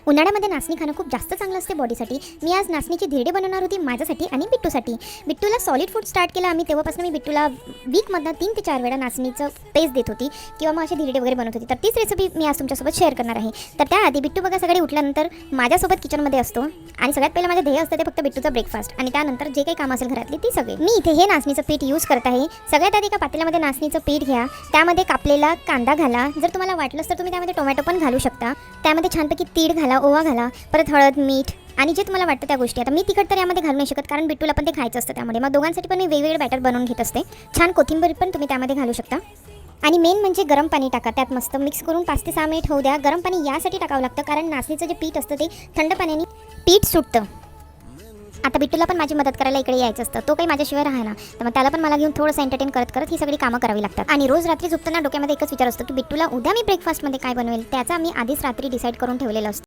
उन्हाळ्यामध्ये नाचणी खाणं खूप जास्त चांगलं असते बॉडीसाठी. मी आज नाचणीची धिरडे बनवणार होती माझ्यासाठी आणि बिट्टूसाठी. बिट्टूला सॉलिड फूड स्टार्ट केलं आम्ही तेव्हापासून मी बिट्टूला वीकमधनं 3 ते 4 वेळा नाचणीचं पेस्ट देत होती किंवा मग असे धिरडे वगैरे बनवत होती. तर तीच रेसिपी मी आज तुमच्यासोबत शेअर करणार आहे. तर त्याआधी बिट्टू बघा सकाळी उठल्यानंतर माझ्यासोबत किचनमध्ये असतो आणि सगळ्यात पहिलं माझं ध्येय असतं ते फक्त बिट्टूचा ब्रेकफास्ट आणि त्यानंतर जे काही काम असेल घरातली ती सगळे. मी इथे हे नाचणीचं पीठ यूज करत आहे. सगळ्यात आधी एका पातेल्यामध्ये नाचणीचं पीठ घ्या, त्यामध्ये कापलेला कांदा घाला. जर तुम्हाला वाटलंच तर तुम्ही त्यामध्ये टोमॅटो पण घालू शकता. त्यामध्ये छानपैकी तीळ घाला, ओवा घाला, परत हळद, मीठ आणि जे तुम्हाला वाटतं त्या गोष्टी. आता मी तिखट तर यामध्ये घालू नाही शकत कारण बिट्टूला पण ते खायचं असतं, त्यामुळे मग दोघांसाठी पण मी वेगवेगळे बॅटर बनवून घेत असते. छान कोथिंबीर पण तुम्ही त्यामध्ये घालू शकता. आणि मेन म्हणजे गरम पाणी टाका, त्यात मस्त मिक्स करून 5 ते 6 मिनिट होऊ द्या. गरम पाणी यासाठी टाकावं लागतं कारण नाचणीचं जे पीठ असतं ते थंड पाण्याने पीठ सुटतं. आता बिट्टूला पण माझी मदत करायला इकडे यायचं असतं, तो काही माझ्याशिवाय राहायला, तर मग त्याला पण मला घेऊन थोडंसं एंटरटेन करत करत ही सगळी कामं करावी लागतात. आणि रोज रात्री झोपताना डोक्यामध्ये एकच विचार असतो की बिट्टूला उद्या मी ब्रेकफास्टमध्ये काय बनवेल, त्याचा मी आधीच रात्री डिसाईड करून ठेवलेलं असतं.